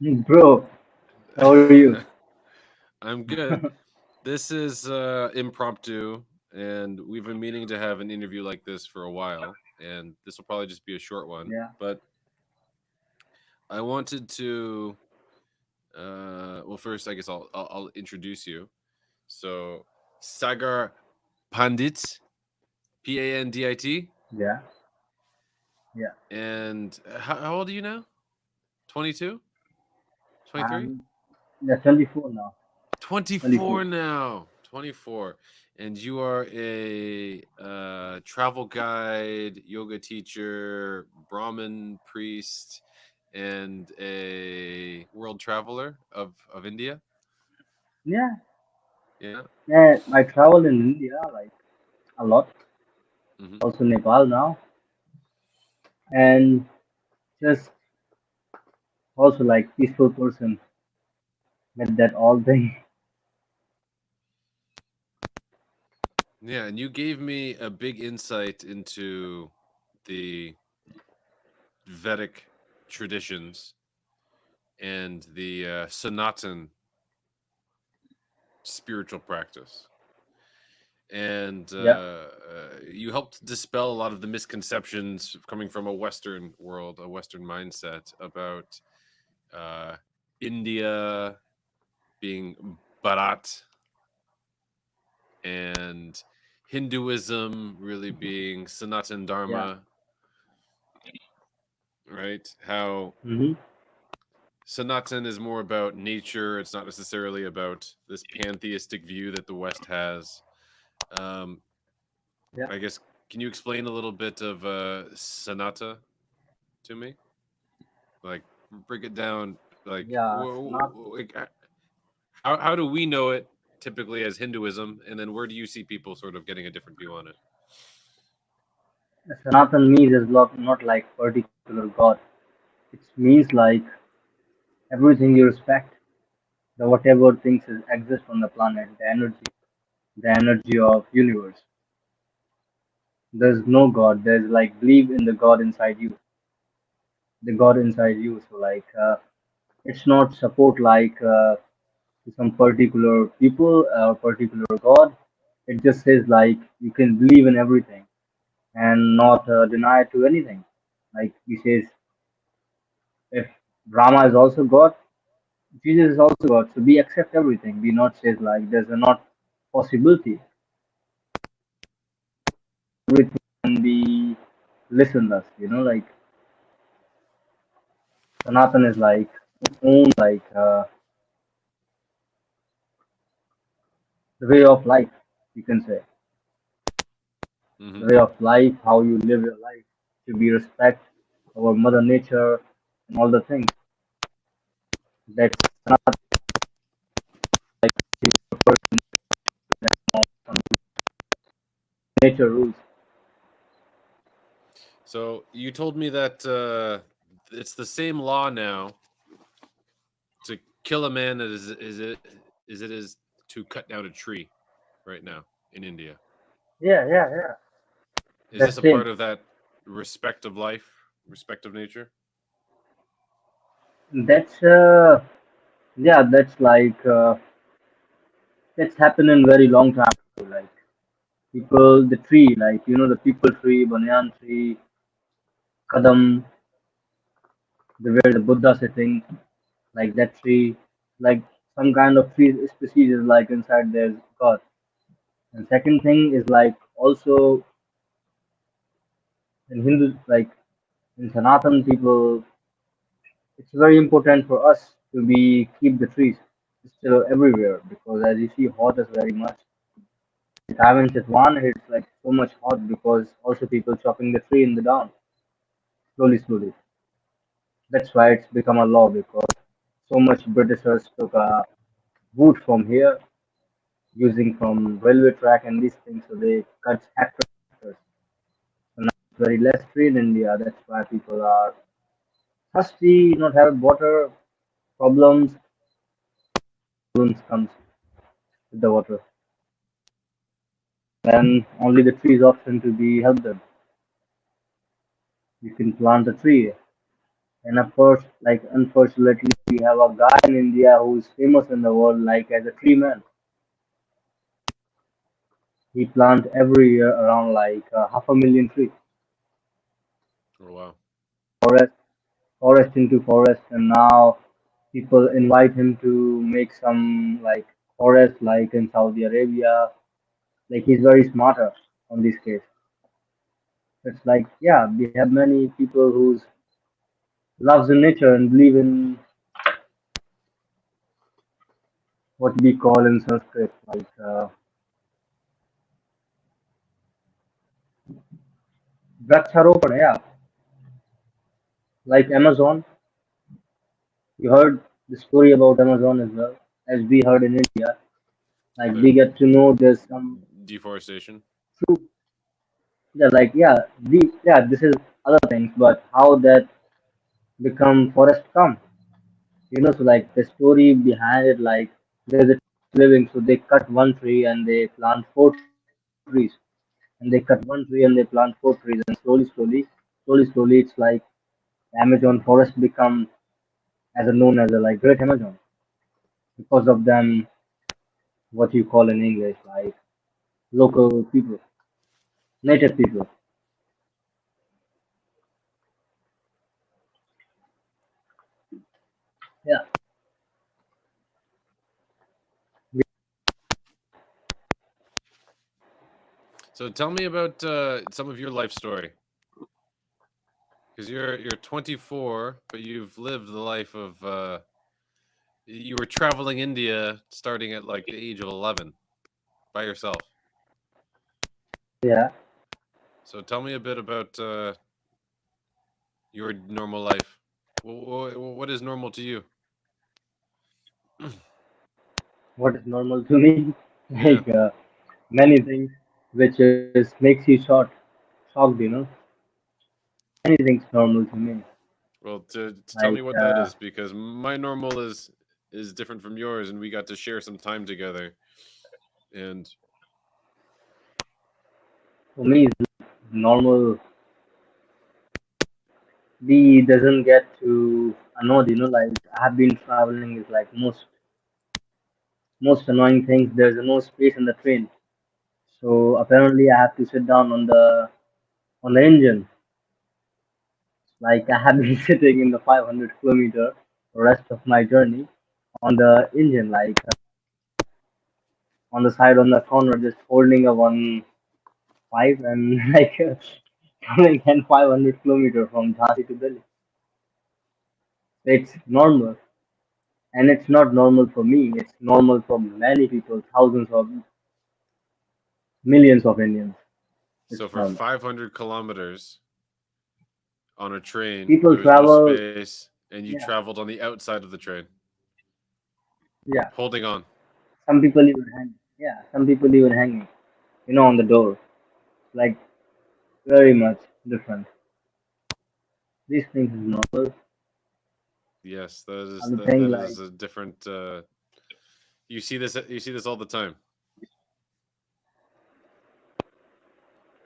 Bro, how are you? I'm good. This is impromptu, and we've been meaning to have an interview like this for a while, and this will probably just be a short one. Yeah, But I wanted to, well, first, I guess I'll introduce you. So, Sagar Pandit, Pandit, yeah, yeah. and how old are you now? 22, 23, I'm yeah, 24 now. 24. 24 now. 24. And you are a travel guide, yoga teacher, Brahmin priest, and a world traveler of India. Yeah, Yeah. yeah. I travel in India like a lot, Hmm. also Nepal now, and just also like peaceful person with that all thing. Yeah. And you gave me a big insight into the Vedic traditions and the Sanatan spiritual practice. And Yeah, you helped dispel a lot of the misconceptions coming from a Western world, a Western mindset about uh, India being Bharat and Hinduism really being Sanatan yeah. Dharma, right? How Mm-hmm. Sanatan is more about nature, it's not necessarily about this pantheistic view that the West has. Um, Yeah, I guess, can you explain a little bit of Sanata to me? Like, break it down. Like, yeah. Not how do we know it typically as Hinduism, and then where do you see people sort of getting a different view on it? Sanatan means is not like particular God. It means like everything you respect, the whatever things exist on the planet, the energy of universe. There's no God. There's like believe in the God inside you, the God inside you. So like it's not support like to some particular people or particular God. It just says like you can believe in everything and not deny to anything. Like he says, if Brahma is also God, Jesus is also God. So we accept everything. We not says like there's a not possibility. Everything can be listen us. Like Sanatan is like its own like the way of life. You can say Hmm. the way of life, how you live your life, to be respect our mother nature and all the things. That's not some nature rules. So you told me that it's the same law now to kill a man as it is to cut down a tree right now in India. Yeah, yeah, yeah. Is this That's a same. part of that respect of life, respect of nature? That's yeah. That's happened in very long time ago. Like people, the tree, like the people tree, banyan tree, kadam, the where the Buddha sitting, like that tree, like some kind of tree species is like inside there's God. And second thing is like also in Hindu, like in Sanatan people, it's very important for us to be keep the trees still everywhere because as you see, hot is very much. It happens at one, it's like so much hot because also people chopping the tree in the down slowly, slowly. That's why it's become a law because so much Britishers took wood from here using from railway track and these things, so they cut hectares. So now it's very less tree in India. That's why people are thirsty, not have water problems. Problems comes with the water. Then only the tree is option to be helped them. You can plant a tree And of course, like unfortunately, we have a guy in India who is famous in the world, like as a tree man. He plants every year around like half a million trees, Oh wow. forest, forest into forest, and now people invite him to make some like forest, like in Saudi Arabia. Like he's very smarter on this case. It's like yeah, we have many people who loves in nature and believe in what we call in Sanskrit like Vraksharopan, yeah, like Amazon. You heard the story about Amazon as well, as we heard in India. Like The we get to know there's some deforestation. true, yeah, like yeah, this is other things, but how that become forest come, so like the story behind it, like there's a living, so they cut one tree and they plant four trees, and they cut one tree and they plant four trees, and slowly, it's like Amazon forest become as a known as a like Great Amazon because of them, what you call in English like local people, native people. Yeah, So tell me about some of your life story, because you're 24, but you've lived the life of you were traveling India starting at like the age of 11 by yourself. yeah. So tell me a bit about your normal life. What is normal to you? What is normal to me? Yeah. Like many things, which is makes you shocked. Anything's normal to me. Well, to tell me Like what that is, because my normal is different from yours, and we got to share some time together. And for me, it's normal. We doesn't get to annoyed. Like I have been traveling is like most annoying things. There's no space in the train, so apparently I have to sit down on the engine. Like I have been sitting in the 500 kilometer rest of my journey on the engine, like on the side on the corner, just holding a 1.5 and like traveling and 500 kilometer from Jhansi to Delhi. It's normal, and it's not normal for me. It's normal for many people, thousands of millions of Indians. It's so for normal. 500 kilometers on a train, People there was no travel, space, and you yeah, traveled on the outside of the train, yeah. holding on. Some people even hang, yeah. Some people even hanging, on the door. Like very much different. These things is normal. Yes, that is Other that thing that like is a different. You see this all the time.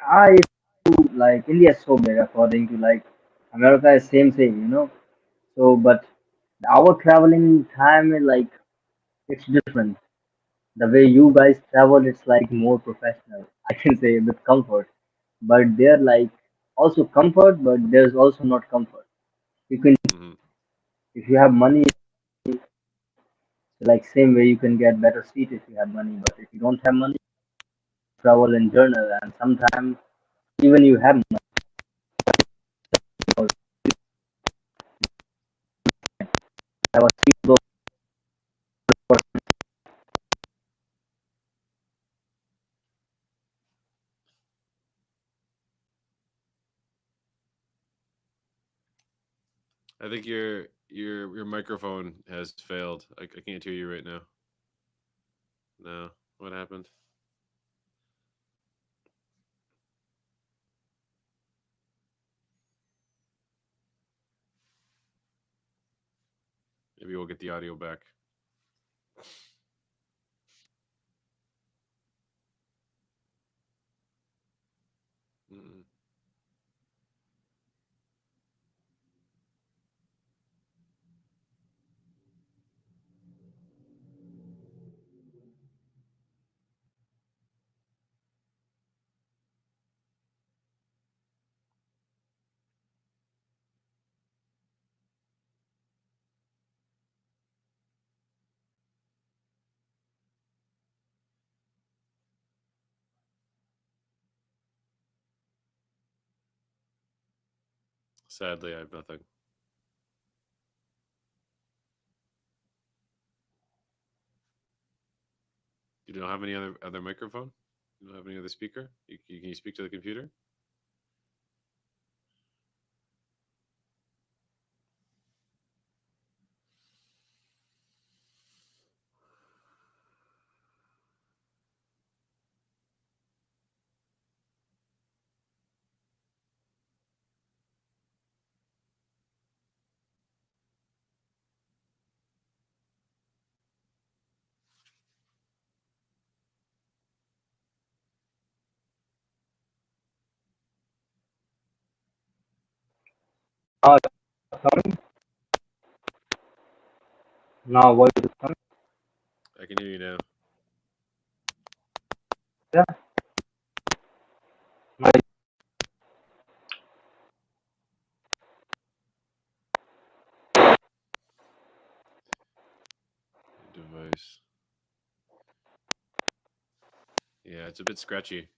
I like India is so big according to like America is same thing. So but our traveling time is like it's different. The way you guys travel, it's like more professional. I can say with comfort, but they're like also comfort, but there's also not comfort. You can Hmm. if you have money, like same way you can get better seat if you have money, but if you don't have money, travel in journal and sometimes even you have money. Because I was people I think your microphone has failed. I can't hear you right now. No, what happened? Maybe we'll get the audio back. Mm-mm. Sadly, I have nothing. You don't have any other microphone? You don't have any other speaker? Can you speak to the computer? Now it's coming. Now voice is coming. I can hear you now. Yeah. Now Device. Yeah, it's a bit scratchy.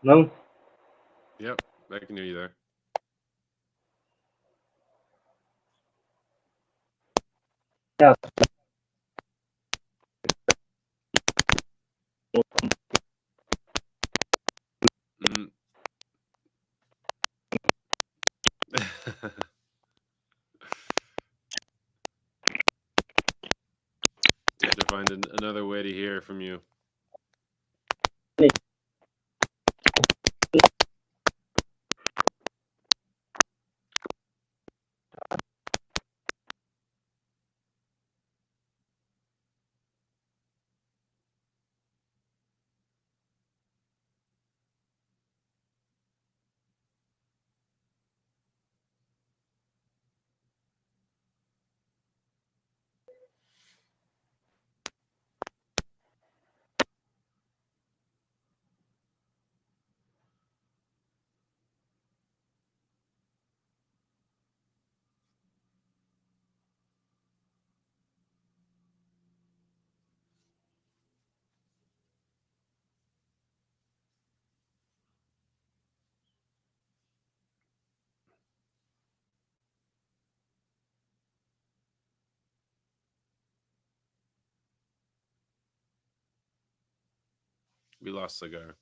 no. Yep, I can hear you there. Yeah. Mm. We have to find another way to hear from you. We lost Cigar.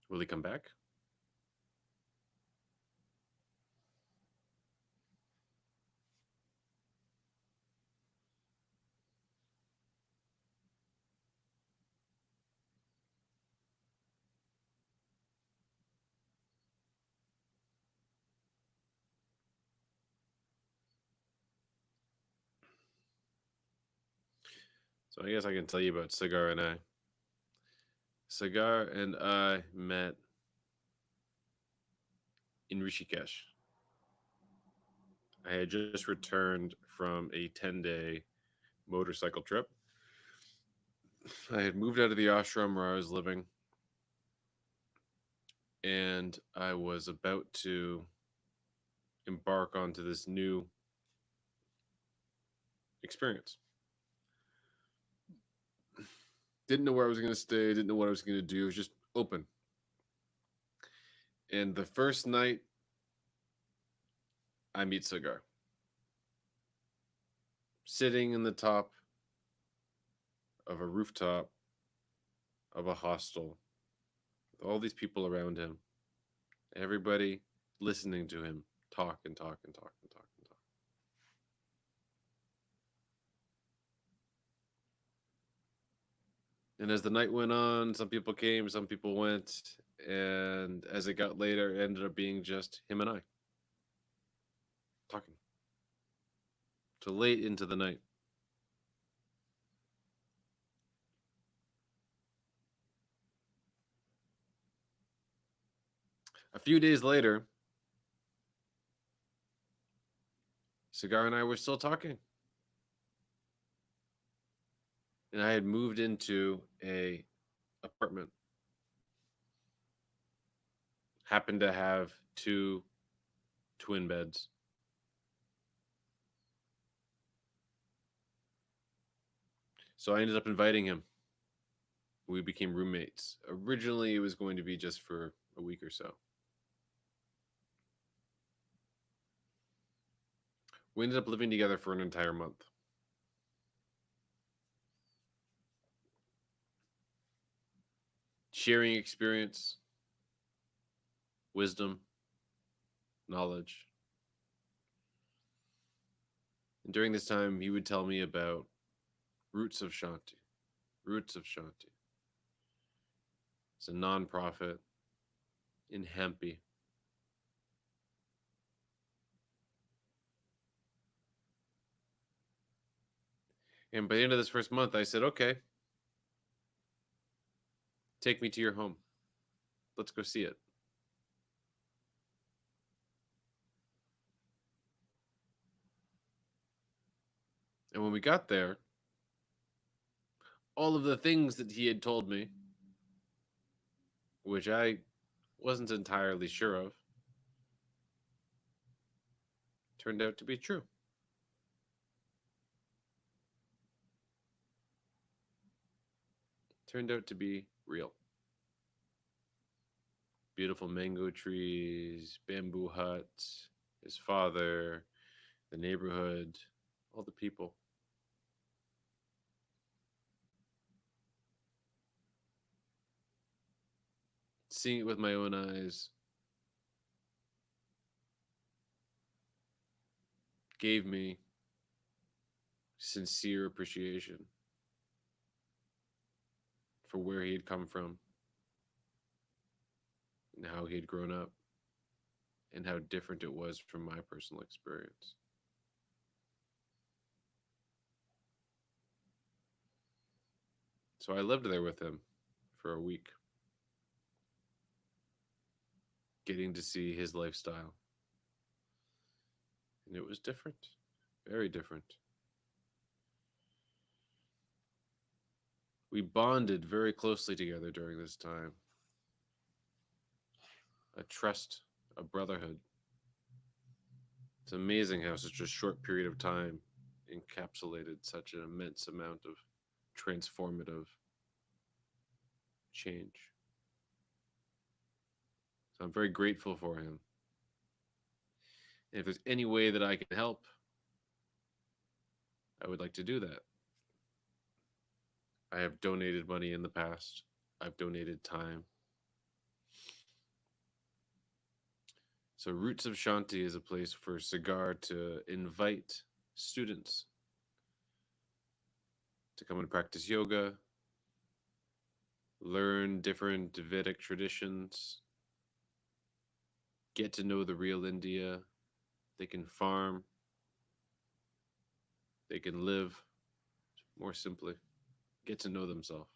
Will he come back? So I guess I can tell you about Cigar and I. Cigar and I met in Rishikesh. I had just returned from a 10-day motorcycle trip. I had moved out of the ashram where I was living, and I was about to embark onto this new experience. Didn't know where I was going to stay, didn't know what I was going to do. It was just open. And the first night, I meet Cigar sitting in the top of a rooftop of a hostel with all these people around him, everybody listening to him talk and talk and talk and talk and talk. And as the night went on, some people came, some people went, and as it got later, it ended up being just him and I talking till late into the night. A few days later, Cigar and I were still talking. And I had moved into a apartment. Happened to have two twin beds. So I ended up inviting him. We became roommates. Originally, it was going to be just for a week or so. We ended up living together for an entire month. Sharing experience, wisdom, knowledge. And during this time, he would tell me about Roots of Shanti. Roots of Shanti. It's a nonprofit in Hampi. And by the end of this first month, I said, okay, take me to your home. Let's go see it. And when we got there, all of the things that he had told me, which I wasn't entirely sure of, turned out to be true. Turned out to be real. Beautiful mango trees, bamboo huts, his father, the neighborhood, all the people. Seeing it with my own eyes gave me sincere appreciation for where he had come from and how he had grown up and how different it was from my personal experience. So I lived there with him for a week, getting to see his lifestyle. And it was different, very different. We bonded very closely together during this time. A trust, a brotherhood. It's amazing how such a short period of time encapsulated such an immense amount of transformative change. So I'm very grateful for him. And if there's any way that I can help, I would like to do that. I have donated money in the past. I've donated time. So Roots of Shanti is a place for Cigar to invite students to come and practice yoga, learn different Vedic traditions, get to know the real India. They can farm, they can live more simply, get to know themselves.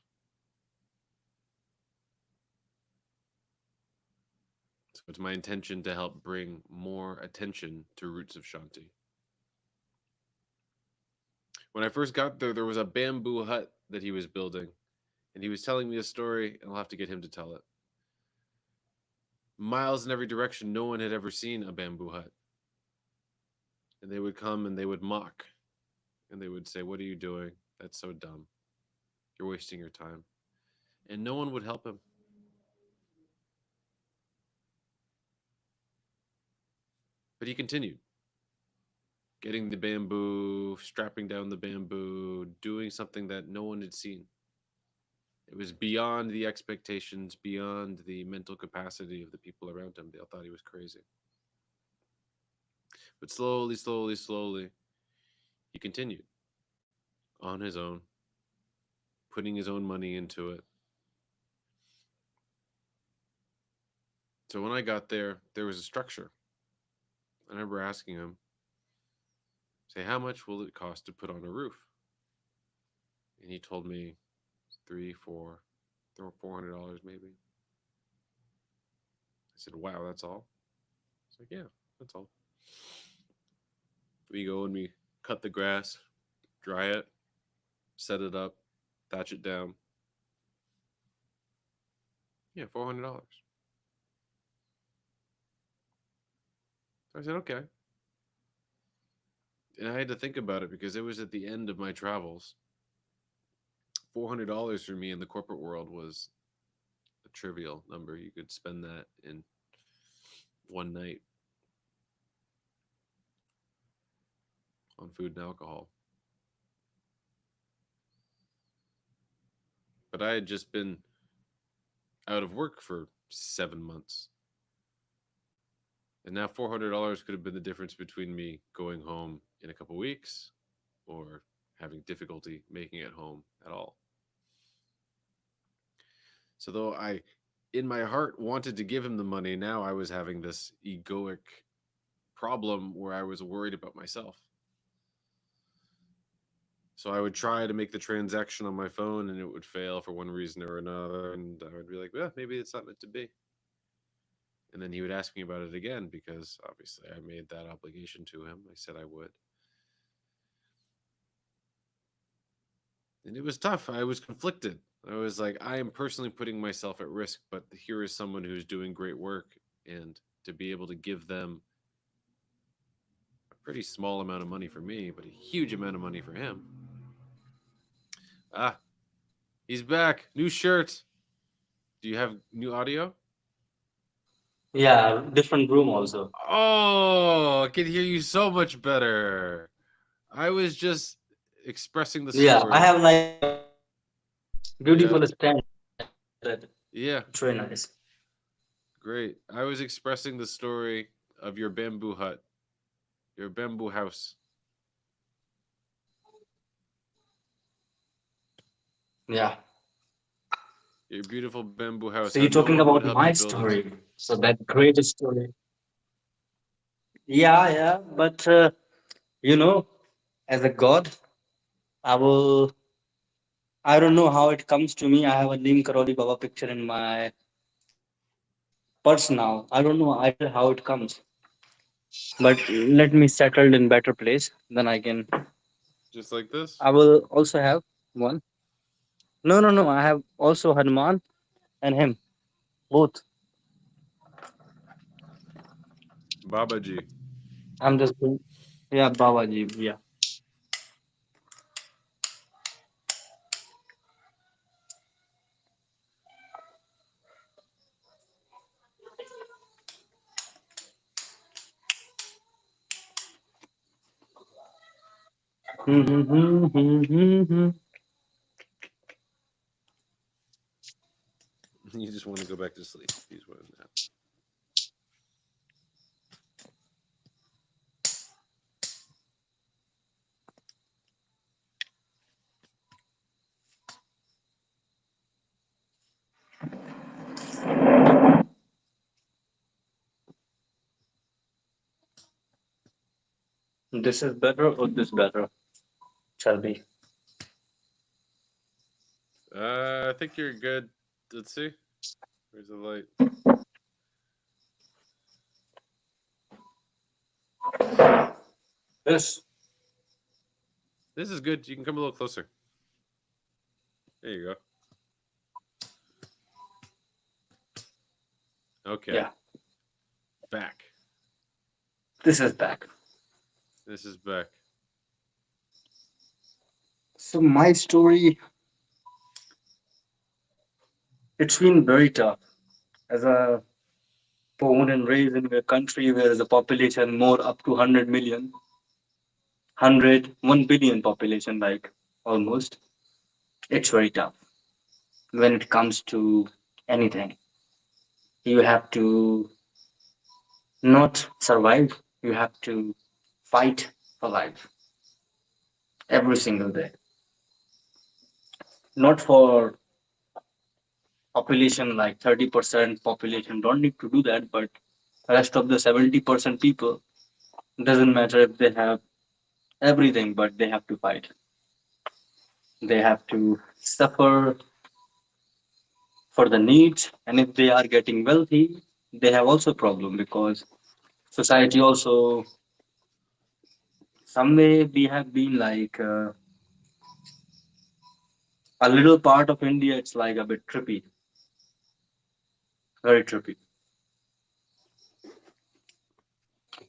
So it's my intention to help bring more attention to Roots of Shanti. When I first got there, there was a bamboo hut that he was building, and he was telling me a story, and I'll have to get him to tell it. Miles in every direction, no one had ever seen a bamboo hut. and they would come and they would mock, and they would say, "What are you doing? That's so dumb. You're wasting your time." And no one would help him. But he continued getting the bamboo, strapping down the bamboo, doing something that no one had seen. It was beyond the expectations, beyond the mental capacity of the people around him. They all thought he was crazy. But slowly, slowly, slowly, he continued on his own, putting his own money into it. So when I got there, there was a structure. I remember asking him, say, how much will it cost to put on a roof? And he told me three, four, $400 maybe. I said, wow, that's all? He's like, yeah, that's all. We go and we cut the grass, dry it, set it up, thatch it down. Yeah, $400. So I said, okay. And I had to think about it because it was at the end of my travels. $400 for me in the corporate world was a trivial number. You could spend that in one night on food and alcohol. But I had just been out of work for 7 months. And now $400 could have been the difference between me going home in a couple weeks or having difficulty making it home at all. So though I in my heart wanted to give him the money, now I was having this egoic problem where I was worried about myself. So I would try to make the transaction on my phone and it would fail for one reason or another. And I would be like, well, maybe it's not meant to be. And then he would ask me about it again because obviously I made that obligation to him. I said I would. And it was tough. I was conflicted. I was like, I am personally putting myself at risk, but here is someone who's doing great work. And to be able to give them a pretty small amount of money for me, but a huge amount of money for him. Ah, he's back. New shirt. Do you have new audio? Yeah, different room also. Oh, I can hear you so much better. I was just expressing the Yeah, I story. have like Yeah, beautiful stand that yeah, it's very nice. great. I was expressing the story of your bamboo hut, your bamboo house. Yeah. Your beautiful bamboo house. So How you're no talking one would about help my you build it. story. So that great story. Yeah, yeah. But you know, as a god, I will. I don't know how it comes to me. I have a Neem Karoli Baba picture in my purse now. I don't know either how it comes. But let me settle in better place. Then I can. Just like this? I will also have one. No, no, no. I have also Hanuman and him both. Babaji. I'm just doing. Yeah, Babaji. Yeah. You just want to go back to sleep. You just want to nap. This is better or this better? Shall be. I think you're good. Let's see. Where's the light? This. This is good. You can come a little closer. There you go. Okay. Yeah. Back. This is back. This is Beck. So my story, it's been very tough as a born and raised in a country where the population more up to 100 million, 1 billion population, like almost. It's very tough when it comes to anything. You have to not survive, you have to fight for life every single day. Not for population like 30% population don't need to do that, but rest of the 70% people doesn't matter if they have everything, but they have to fight. They have to suffer for the needs, and if they are getting wealthy, they have also problem because society also some way we have been like a little part of India. It's like a bit trippy, very trippy.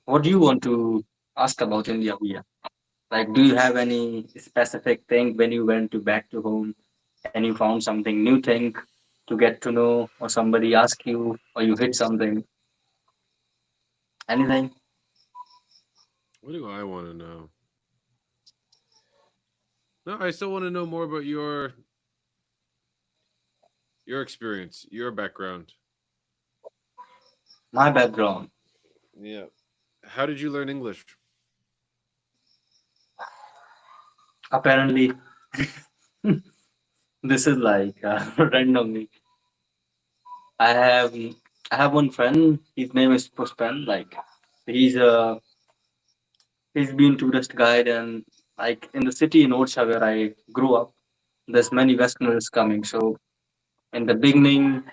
What do you want to ask about India, Via? Like, do you have any specific thing when you went to back to home and you found something new thing to get to know, or somebody asked you, or you hit something, anything? What do I want to know? No, I still want to know more about your experience, your background. My background, Yeah. How did you learn English? apparently, this is like randomly. I have I have one friend. His name is Puspan. Like, he's a he's been tourist guide, and like in the city in Odisha where I grew up, there's many Westerners coming. So in the beginning,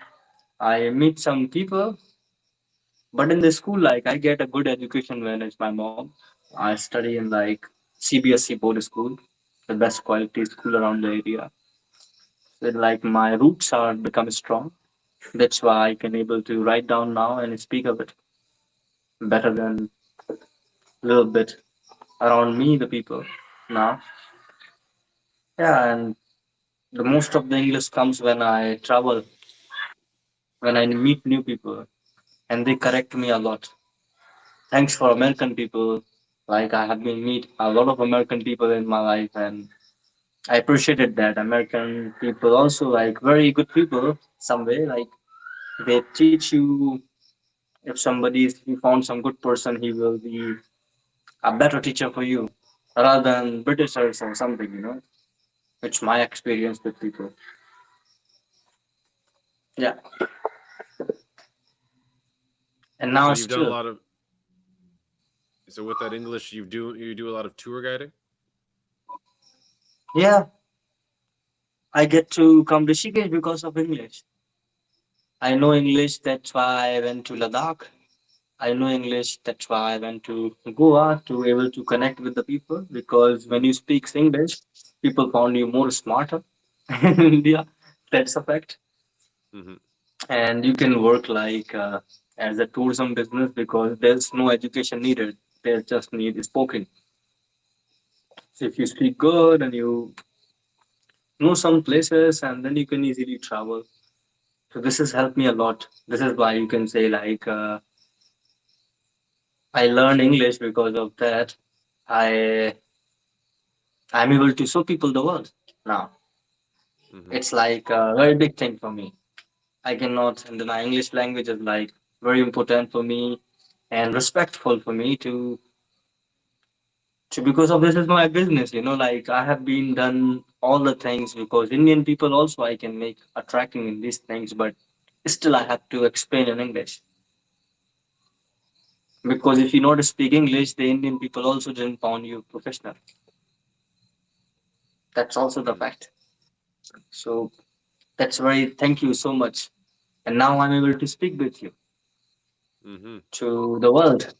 I meet some people, but in the school, like I get a good education when it's my mom. I study in like CBSE board school, the best quality school around the area. So like my roots are become strong. That's why I can able to write down now and speak a bit better than a little bit around me, the people now. Yeah, and the most of the English comes when I travel, when I meet new people, and they correct me a lot. Thanks for American people. Like I have been meet a lot of American people in my life, and I appreciated that American people also like very good people. Some way like they teach you if somebody is you found some good person, he will be a better teacher for you rather than Britishers or something. It's my experience with people. Yeah, and So now you've done a still, lot of so with that English you do a lot of tour guiding? yeah, I get to come to Rishikesh because of English. I know English, that's why I went to Ladakh. I know English, that's why I went to Goa to able to connect with the people because when you speak English, people found you more smarter in India. That's a fact. Hmm. And you can work like as a tourism business because there's no education needed. They just need spoken. So if you speak good and you know some places, and then you can easily travel. So this has helped me a lot. This is why you can say like I learned English because of that. I I'm able to show people the world now. Hmm. It's like a very big thing for me. I cannot, and then my English language is like very important for me and respectful for me to because of this is my business. Like I have been done all the things because Indian people also I can make attracting in these things, but still I have to explain in English because if you know to speak English, the Indian people also didn't found you professional. That's also the Hmm. fact. So that's very thank you so much. And now I'm able to speak with you Hmm. to the world.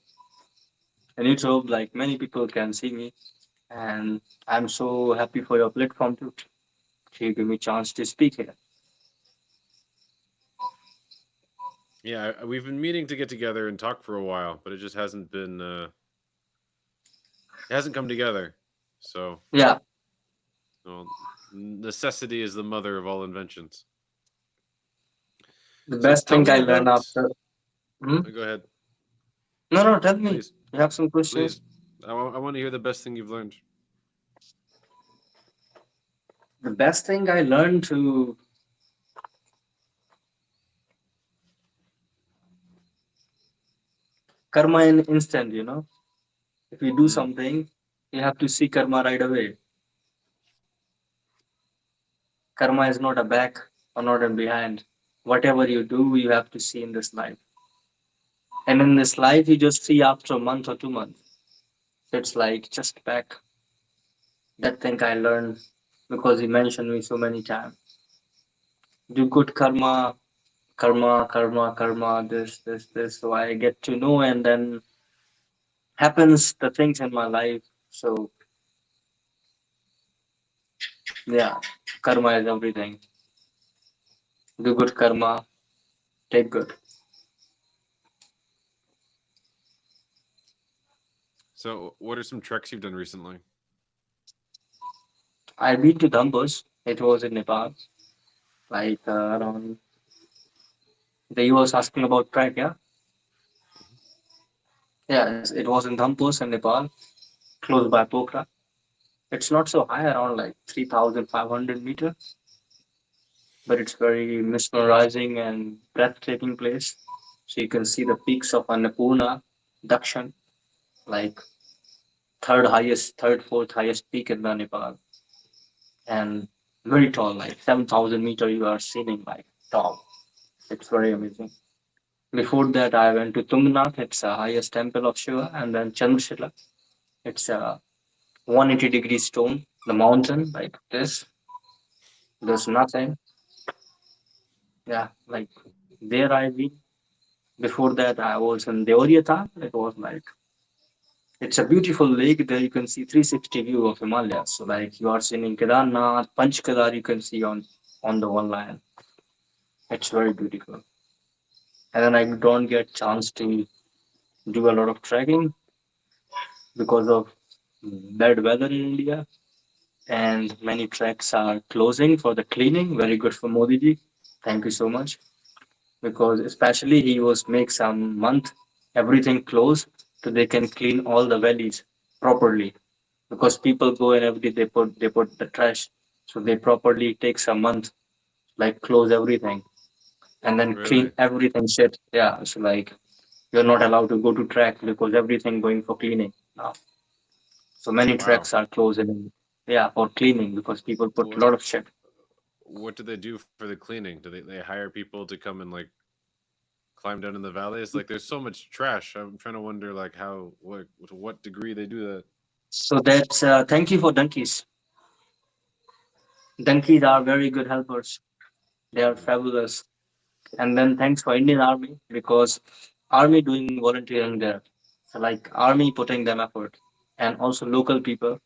And YouTube, like many people can see me. And I'm so happy for your platform too. To give me chance to speak here. Yeah, we've been meaning to get together and talk for a while, but it just hasn't been It hasn't come together. So, Yeah, well, necessity is the mother of all inventions. the So best tell thing me I learned about. after. Hmm? Go ahead, No, no, tell me. please, You have some questions? please. I want to hear the best thing you've learned. The best thing I learned to karma in instant, you know. If you do Mm, something, you have to see karma right away. Karma is not a back or not a behind. Whatever you do, you have to see in this life. And in this life, you just see after a month or 2 months. So it's like just back. That thing I learned because he mentioned me so many times. Do good karma, karma, karma, karma, this. So I get to know and then happens the things in my life. So yeah, karma is everything. Do good karma, take good. so, what are some treks you've done recently? I've been to Dambus. It was in Nepal, like around. The you was asking about track, yeah? Yes, it was in Dhampus in Nepal, close by Pokhara. It's not so high, around like 3,500 meters, but it's very mesmerizing and breathtaking place. So you can see the peaks of Annapurna, Dakshan, like fourth highest peak in the Nepal, and very tall, like 7,000 meters. You are sitting like tall. It's very amazing. Before that, I went to Tungnath. It's the highest temple of Shiva, and then Chandrashila. It's a 180-degree stone, the mountain like this. There's nothing. Yeah, like there I've been. Before that, I was in Deoryata. It was like it's a beautiful lake. There you can see 360 view of Himalayas. So like you are seeing Kedarnath, Panchkadar. You can see on the one line. It's very beautiful. And then I don't get chance to do a lot of trekking because of bad weather in India. And many treks are closing for the cleaning. Very good for Modi ji. Thank you so much. Because especially he was make some month everything close so they can clean all the valleys properly. Because people go and every day they put the trash. So they properly takes a month, like close everything and then clean Really? everything shit. Yeah. So like you're not allowed to go to track because everything going for cleaning now. So many Wow. tracks are closed in yeah for cleaning because people put a What lot of shit. what do they do for the cleaning? Do they hire people to come and like climb down in the valleys? Like, there's so much trash. I'm trying to wonder like how what to what degree they do that. So that's thank you for donkeys. Donkeys are very good helpers. They are Hmm. fabulous. And then thanks for Indian Army because Army doing volunteering there. So like Army putting them effort and also local people.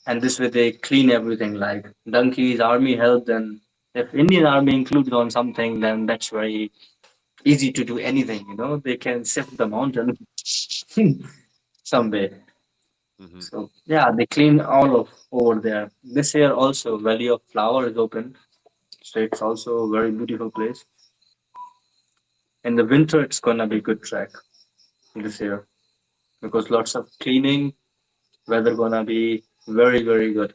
And this way they clean everything like donkeys, Army help them. If Indian Army included on something, then that's very easy to do anything, you know. They can shift the mountain some way. Hmm. So yeah, they clean all of over there. This year also Valley of Flower is open. So it's also a very beautiful place. In the winter it's gonna be good track this year because lots of cleaning, weather gonna be very, very good.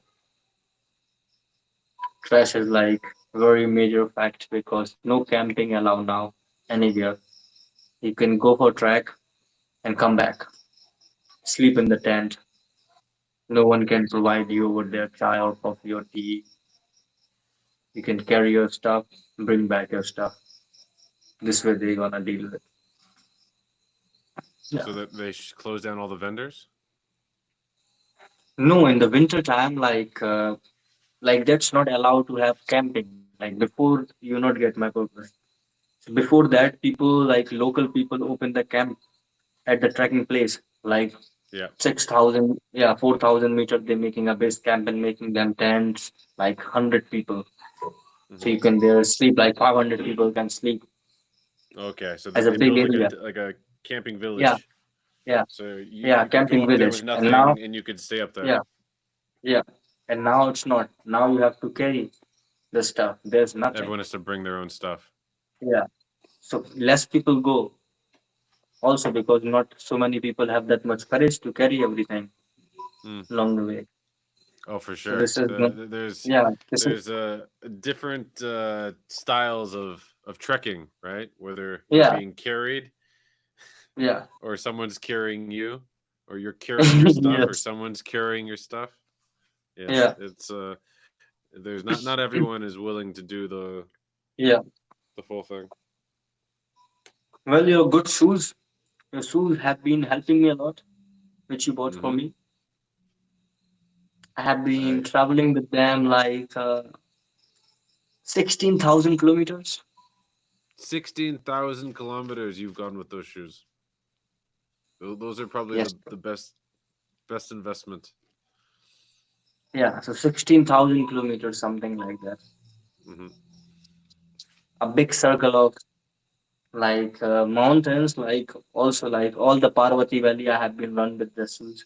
Trash is like very major fact because no camping allowed now anywhere. You can go for track and come back, sleep in the tent. No one can provide you over there chai or coffee or tea. You can carry your stuff, bring back your stuff. This way they gonna deal with. Yeah. So that they close down all the vendors. No, in the winter time, like that's not allowed to have camping. Like before, you not get my purpose. So before that, people like local people open the camp at the trekking place, like Yeah. 6,000, yeah, 4,000 meters. They're making a base camp and making them tents, like 100 people. So Hmm. you can there sleep like 500 people can sleep Okay. So as a they big build like area. a camping Yeah, village. Yeah, So yeah, you could go camping up there village. with And now, nothing and you could stay up there. yeah, yeah. And now it's not. Now you have to carry the stuff. There's nothing. Everyone has to bring their own stuff. Yeah. So less people go also because not so many people have that much courage to carry everything Mm. along the way. Oh, for So sure. this is the, yeah, this is, There's different styles of trekking, right? Whether you're yeah, being carried yeah. or someone's carrying you, or you're carrying your stuff, or Yes. someone's carrying your stuff. Yeah, Yeah. it's there's not everyone is willing to do Yeah. the full thing. Well, your good shoes. Your shoes have been helping me a lot, which you bought for Mm-hmm. me. I have been I traveling with them like 16,000 kilometers. 16,000 kilometers you've gone with those shoes. Those are probably Yes. the best investment. Yeah. So 16,000 kilometers, something like that. Mm-hmm. A big circle of like mountains, like also like all the Parvati Valley I have been run with the shoes.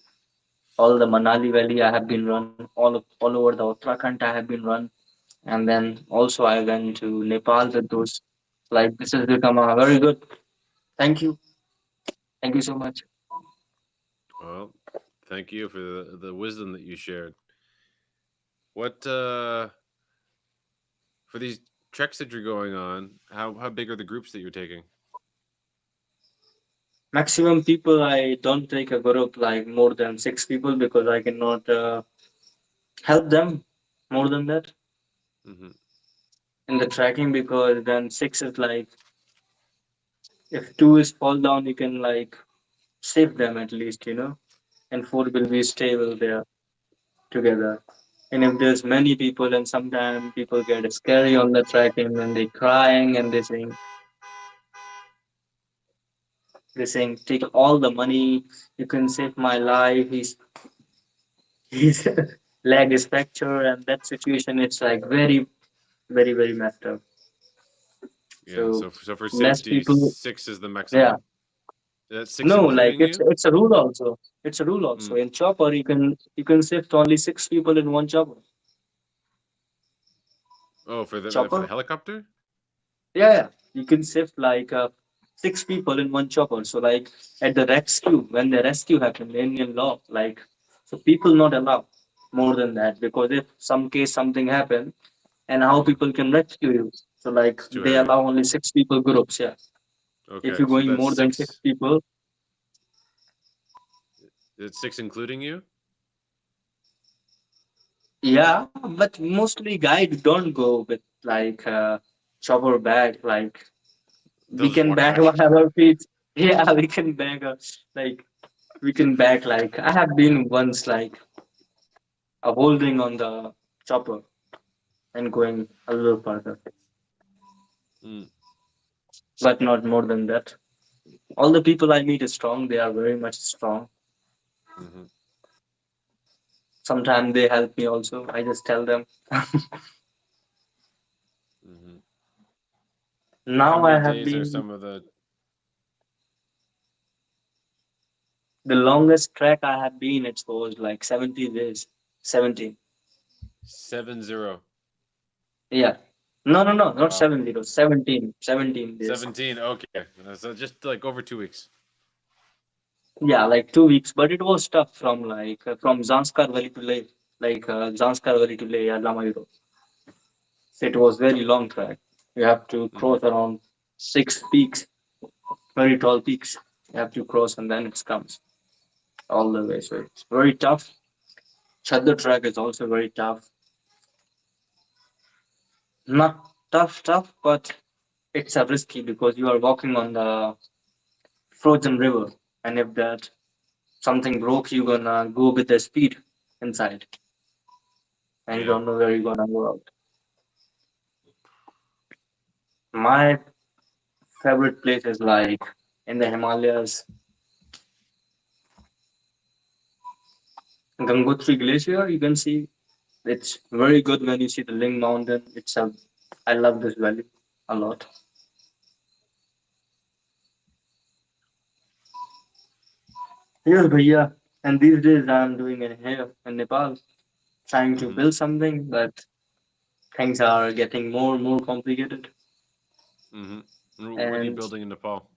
All the Manali Valley I have been run. All over the Uttarakhand I have been run. And then also I went to Nepal with those. Like this has become a very good. Thank you. Thank you so much. Well, thank you for the wisdom that you shared. What for these treks that you're going on? How big are the groups that you're taking? Maximum people, I don't take a group like more than 6 people because I cannot help them more than that Mm-hmm. in the tracking because then six is like if two is fall down, you can like save them at least, and four will be stable there together. And if there's many people, and sometimes people get scary on the tracking and they crying and they saying take all the money, you can save my life. His leg is fractured, and that situation it's like very messed up. Yeah. So So for less safety, people, six is the yeah. maximum. That's six No, like including it's you. it's a rule also. It's a rule also. Mm. In chopper, you can shift only 6 people in one chopper. Oh, for the Chopper, helicopter. yeah. You can shift like 6 people in one chopper. So like at the rescue, when the rescue happened, the Indian law, like so people not allowed more than that because if some case something happened, and how Mm. people can rescue you. So like It's too they heavy. allow only 6 people groups. Yeah, if Okay, you're so going that's more than six six. people, It's six including you. yeah. But mostly guys don't go with like chopper bag. Like They'll we just can walk bag back. whatever feet. Yeah, we can bag like we can bag like I have been once like holding on the chopper and going a little further, Mm. but not more than that. All the people I meet is strong. They are very much strong. Mm-hmm. Sometimes they help me also. I just tell them. Mm-hmm. How Now many I have days are been some of the the longest trek I have been. It was like 70 days. 17. 7-0? Yeah. No, no, no, not Wow. 70. 17. 17 days. 17. Okay. So just like over 2 weeks. Yeah, like 2 weeks. But it was tough from like from Zanskar Valley to Leh, like Zanskar Valley to Leh, Lamayuro. So it was very long trek. You have to Mm-hmm. cross around 6 peaks, very tall peaks. You have to cross and then it comes all the way. So it's very tough. Chadar track is also very tough. Not tough, but it's a risky because you are walking on the frozen river, and if that something broke, you're gonna go with the speed inside, and you Yeah. don't know where you're gonna go out. My favorite place is like in the Himalayas, Gangotri Glacier. You can see it's very good when you see the Ling Mountain. I love this valley a lot. Yes, bhaiya. And these days I'm doing it here in Nepal, trying to Hmm. build something, but things are getting more and more complicated. Hmm. What are you And building in Nepal?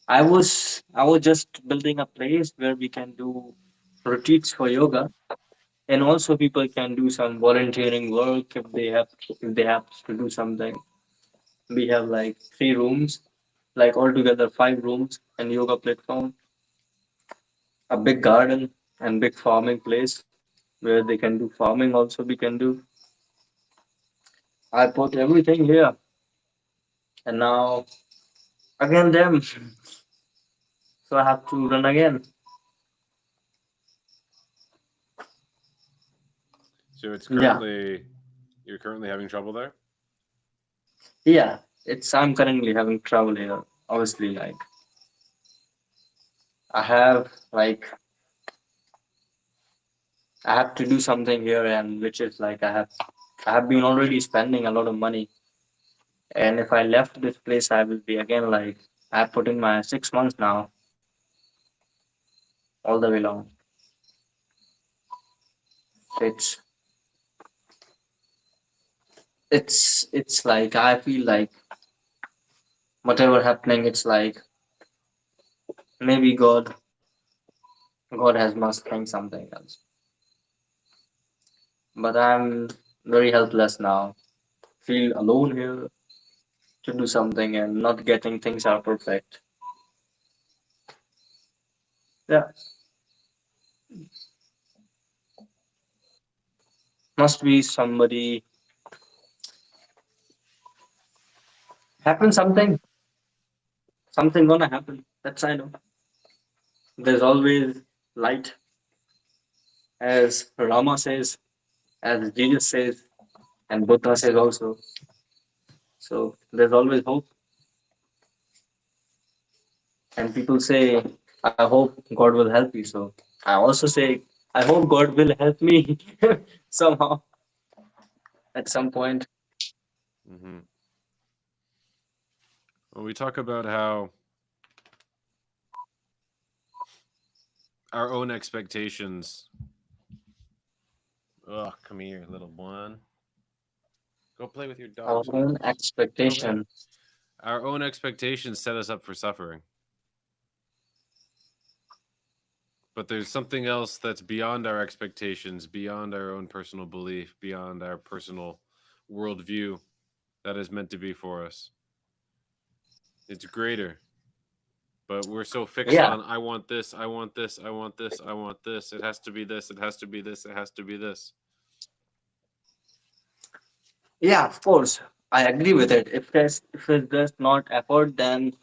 I was just building a place where we can do retreats for yoga, and also people can do some volunteering work if they have to do something. We have like 3 rooms, like altogether 5 rooms, and yoga platform, a big garden, and big farming place where they can do farming. Also, we can do. I put everything here, and now again them, so I have to run again. So it's Yeah, currently you're currently having trouble there. yeah. I'm currently having trouble here. Obviously, like I have like I have to do something here, and which is like I have been already spending a lot of money, and if I left this place, I will be again like I put in my 6 months now, all the way long. It's it's like I feel like whatever happening, it's like maybe God has must think something else. But I'm very helpless now. Feel alone here to do something and not getting things are perfect. Yeah, must be somebody happen something gonna happen. That's I know. There's always light, as Rama says, as Jesus says, and Buddha says also. So there's always hope. And people say, I hope God will help you. So I also say, I hope God will help me somehow at some point. Hmm. When we talk about how our own expectations. Oh, come here, little one. Go play with your Our dog's own hose. Get over here. expectation. Our own expectations set us up for suffering. But there's something else that's beyond our expectations, beyond our own personal belief, beyond our personal worldview that is meant to be for us. It's greater. But we're so fixed Yeah, on I want this, I want this, I want this, I want this. It has to be this, it has to be this, it has to be this. yeah, of course. I agree with it. If it's just not effort, then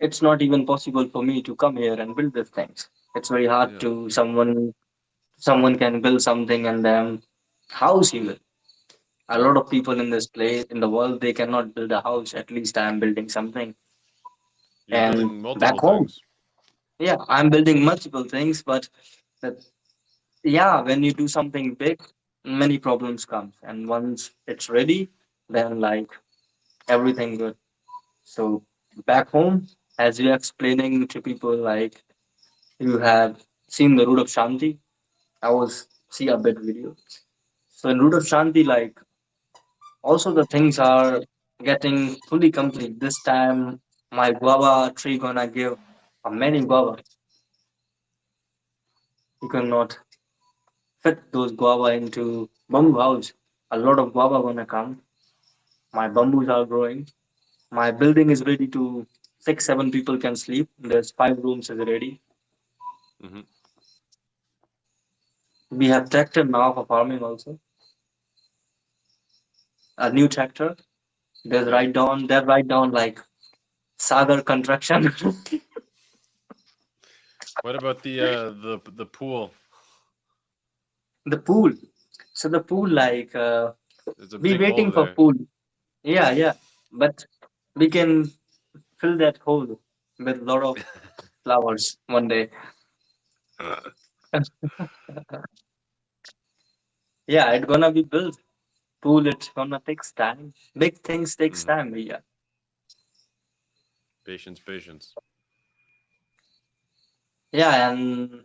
it's not even possible for me to come here and build these things. It's very hard Yeah. to someone can build something and then house even. A Yeah. lot of people in this place in the world they cannot build a house. At least I'm building something. You're And building back multiple home, things. yeah, I'm building multiple things, but that, yeah, when you do something big, many problems comes, and once it's ready, then like everything good. So back home, as you're explaining to people, like you have seen the root of Shanti. I was see a bit video. So in root of Shanti, like also the things are getting fully complete. This time my guava tree gonna give a many guava. You cannot fit those guava into bamboo house. A lot of guava gonna come. My bamboos are growing. My building is ready to 6, 7 people can sleep. There's 5 rooms is ready. Hmm. We have tractor now for farming also. A new tractor. There's Yeah. right down there right down like Sagar construction. What about the pool? The pool. So the pool like There's a we big hole waiting for there. pool. Yeah, yeah. But we can fill that hole with a lot of flowers one day. Yeah, it's gonna be built. Pool, it's gonna takes time. Big things takes Hmm. time. Yeah, Patience, patience. Yeah, and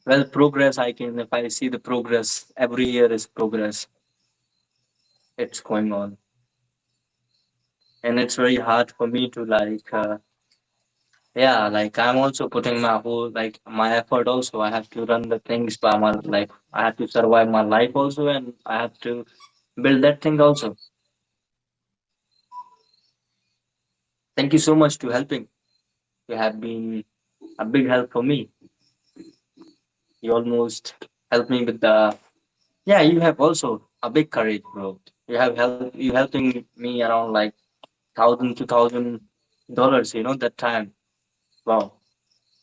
well, progress, I can, if I see the progress, every year is progress. It's going on. And it's very hard for me to like, yeah, like I'm also putting my whole, like my effort also. I have to run the things by my life. I have to survive my life also, and I have to build that thing also. Thank you so much to helping. You have been a big help for me. You almost helped me with the, yeah, you have also a big courage, bro. You helping me around like $1,000 to $2,000, that time. Wow.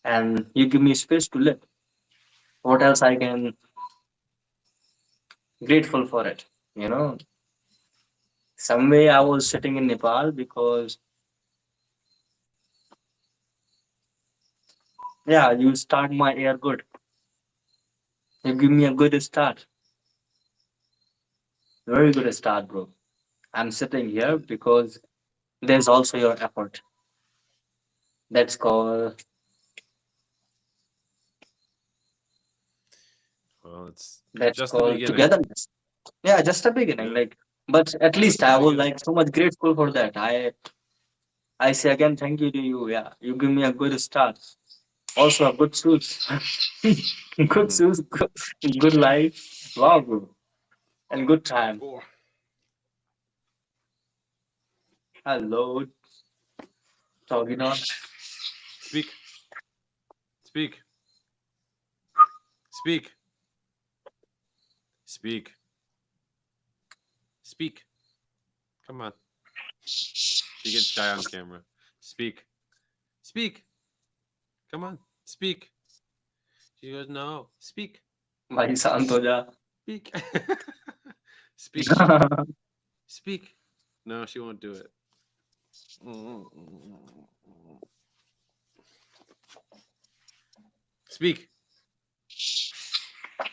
And you give me space to live. What else I can grateful for it? You know, some way I was sitting in Nepal because yeah, you start my year good. You give me a good start. Very good start, bro. I'm sitting here because there's also your effort. That's called Well, it's that's just the called beginning. togetherness. Yeah, just a beginning. Yeah, Like, but at least just the I was beginning. like so much grateful for that. I say again, thank you to you. Yeah, you give me a good start. Also, a good shoes, good Hmm. shoes, good life. Wow, bro, and good time. Oh, Hello, talking on. speak, speak, speak, speak, speak. Come on. She gets shy on camera. Speak, speak. Come on, speak. She goes, no, speak, भाई शांत हो जा. speak, speak, speak. No, she won't do it. Speak,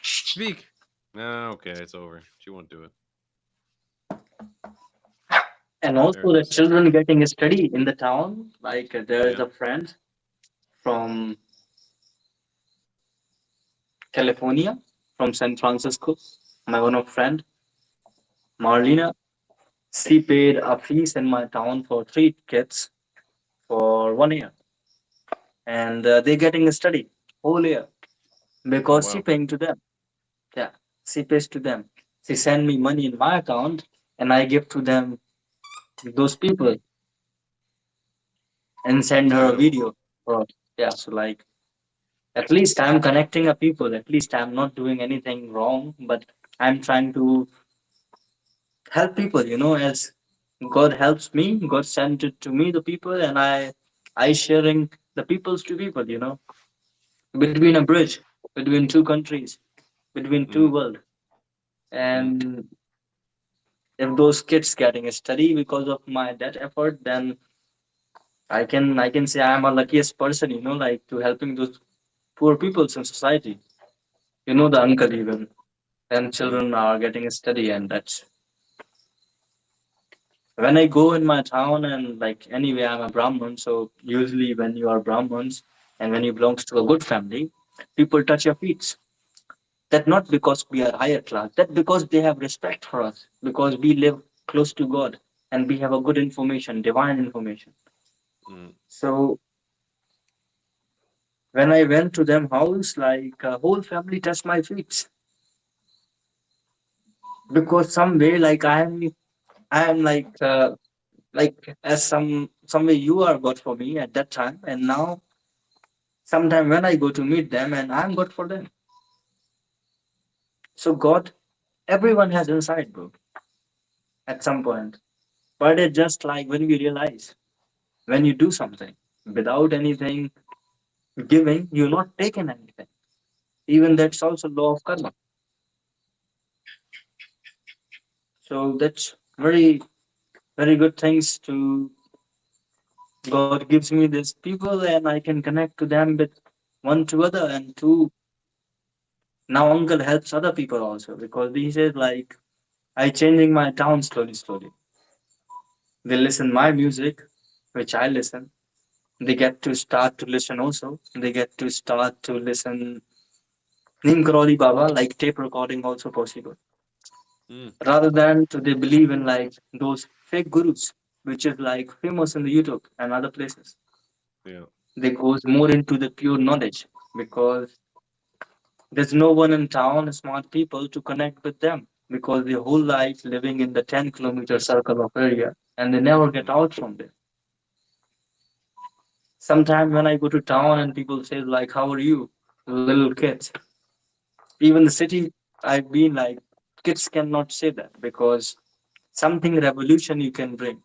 speak. No, okay, it's over. She won't do it. And There also it the is. children getting study in the town. Like there is Yeah. a friend from California, from San Francisco. My one of friend, Marlena. She paid a fees in my town for three kids for 1 year, and they getting a study whole year Oh because she wow. paying to them. Yeah, she pays to them. She send me money in my account, and I give to them those people and send That's her a beautiful. video. For, yeah, so like at least I'm connecting a people. At least I'm not doing anything wrong, but I'm trying to help people. As God helps me, God sent it to me, the people, and I sharing the peoples to people. Between a bridge, between two countries, between two Mm, world. mm, And if those kids getting a study because of my that effort, then I can say I am a luckiest person, like to helping those poor peoples in society. The uncle even, and mm, children are getting a study, and that's when I go in my town. And like anyway, I'm a Brahmin, so usually when you are Brahmins and when you belongs to a good family, people touch your feet. That not because we are higher class, that because they have respect for us, because we live close to God and we have a good information, divine information. mm. So when I went to them house, like a whole family touched my feet because some way like I am like as some way you are God for me at that time, and now sometime when I go to meet them and I'm God for them. So God, everyone has inside, bro, at some point. But it's just like when we realize, when you do something without anything giving, you're not taking anything. Even that's also law of karma. So that's very good things to God gives me these people and I can connect to them with one to other, and two, now uncle helps other people also because he says like I changing my town slowly slowly. They listen my music, which I listen. They get to start to listen also. They get to start to listen Neem Karoli Baba, like tape recording also possible. Mm, Rather than to they believe in like those fake gurus, which is like famous in the YouTube and other places. yeah. They goes more into the pure knowledge because there's no one in town, smart people to connect with them because their whole life living in the 10-kilometer circle of area and they never get Mm, out from there. Sometimes when I go to town and people say like, "How are you?" Little kids, even the city I've been like, kids cannot say that because something revolution you can bring.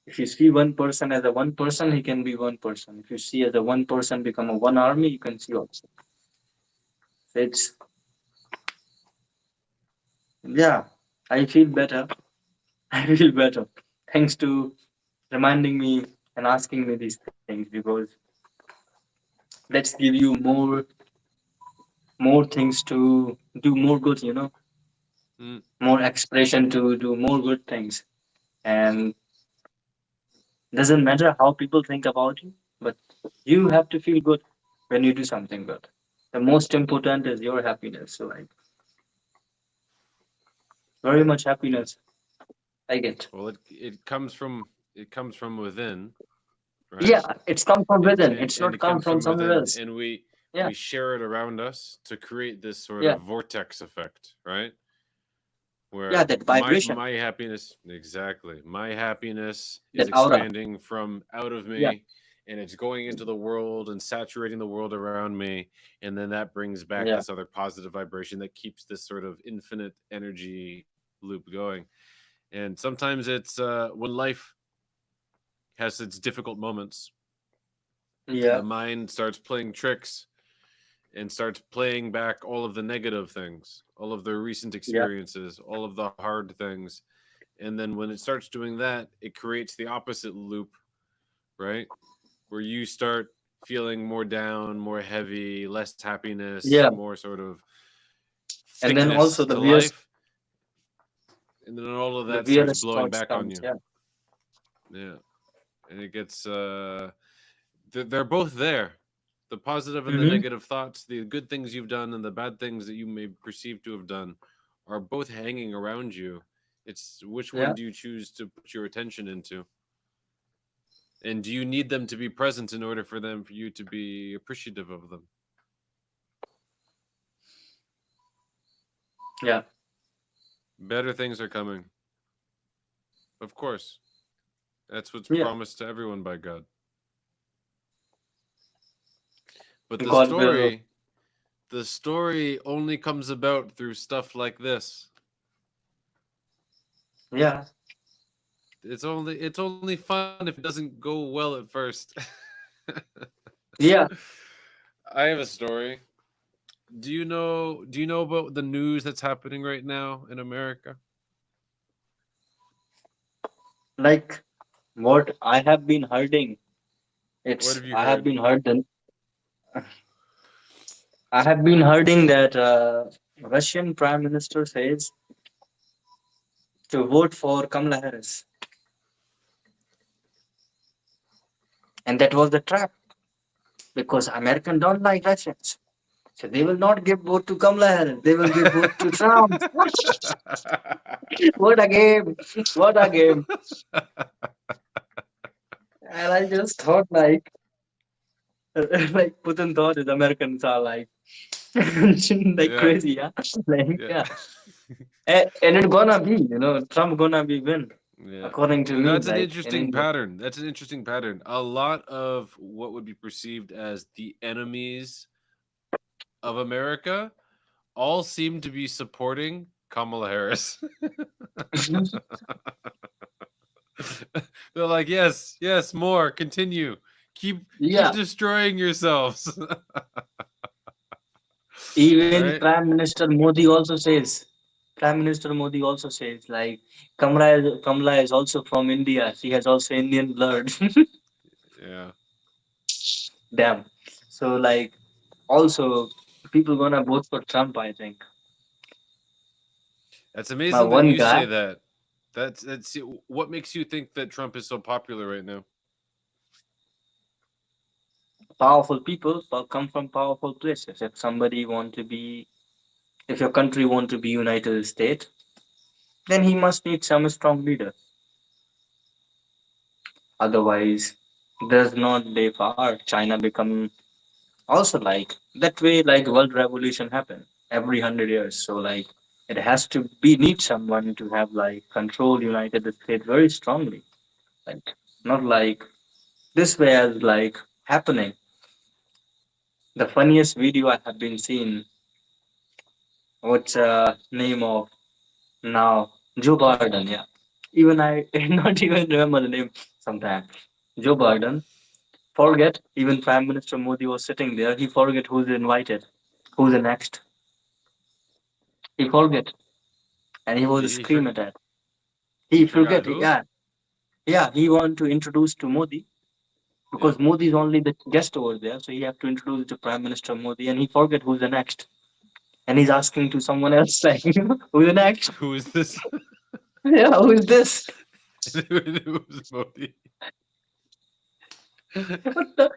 If you see one person as a one person, he can be one person. If you see as a one person become a one army, you can see also. It's yeah, I feel better. I feel better. Thanks to reminding me and asking me these things because let's give you more things to do more good, mm. more expression to do more good things. And doesn't matter how people think about you, but you have to feel good when you do something good. The most important is your happiness. So like very much happiness I get. Well, it comes from within, right? Yeah, it's come from and within. and It's and not it come comes from from somewhere within, else. and we Yeah, we share it around us to create this sort yeah, of vortex effect, right? yeah. Where That my vibration, my happiness, exactly, my happiness is that aura. expanding from out of Yeah, me, and it's going into the world and saturating the world around me, and then that brings back yeah, this other positive vibration that keeps this sort of infinite energy loop going. And sometimes it's when life has its difficult moments, yeah, the mind starts playing tricks and starts playing back all of the negative things, all of the recent yeah, experiences, all of the hard things. And then when it starts doing that, it creates the opposite loop, right? Where you start feeling more down, more heavy, less happiness, yeah. more sort of And then thickness also to life. And then all of the that starts weirdest blowing thoughts back on comes. you. Yeah, Yeah. And it gets, they're both there. The positive and the mm-hmm. negative thoughts, the good things you've done and the bad things that you may perceive to have done are both hanging around you. It's which one Yeah, do you choose to put your attention into? And do you need them to be present in order for you to be appreciative of them? yeah, Better things are coming. Of course. That's what's yeah. promised to everyone by God. But God will. the story only comes about through stuff like this. Yeah, It's only fun if it doesn't go well at first. yeah. I have a story. Do you know about the news that's happening right now in America? Like what I have been hurting. What It's have you I have heard? been hurting. I have been hearing that Russian Prime Minister says to vote for Kamala Harris, and that was the trap because Americans don't like Russians, so they will not give vote to Kamala Harris. They will give vote to Trump. What a game! What a game! And I just thought like Putin thought his Americans are like like Yeah, crazy, yeah, like yeah, yeah, and it gonna be Trump gonna be win yeah. according to me That's an like in interesting India. pattern. That's an interesting pattern. A lot of what would be perceived as the enemies of America all seem to be supporting Kamala Harris. They're like, yes, yes, more, continue, keep Yeah, destroying yourselves. even Right? Prime Minister Modi also says like Kamala is also from India. She has also Indian blood. Yeah. Damn. So like also people gonna vote for Trump. I think That's my amazing that one you guy. say that. That's what makes you think that Trump is so popular right now. Powerful people come from powerful places. If your country want to be United States, then he must need some strong leader. Otherwise, there's not day far China become also like that way, like world revolution happen every 100 years. So like it has to be need someone to have like control United States very strongly. Like not like this way as like happening. The funniest video I have been seen. What's name of now? Joe Biden. Yeah, even I not even remember the name sometimes. Joe Biden forget even Prime Minister Modi was sitting there. He forget who's invited, who's the next. He forget, and he was screaming at. He He forgot forget. who? Yeah, yeah. He want to introduce to Modi Yeah. because Modi is only the guest over there, so he have to introduce to Prime Minister Modi, and he forget who's the next. And he's asking to someone else like, who's the next? Who is this? Yeah, who is this? Who is Modi? What the,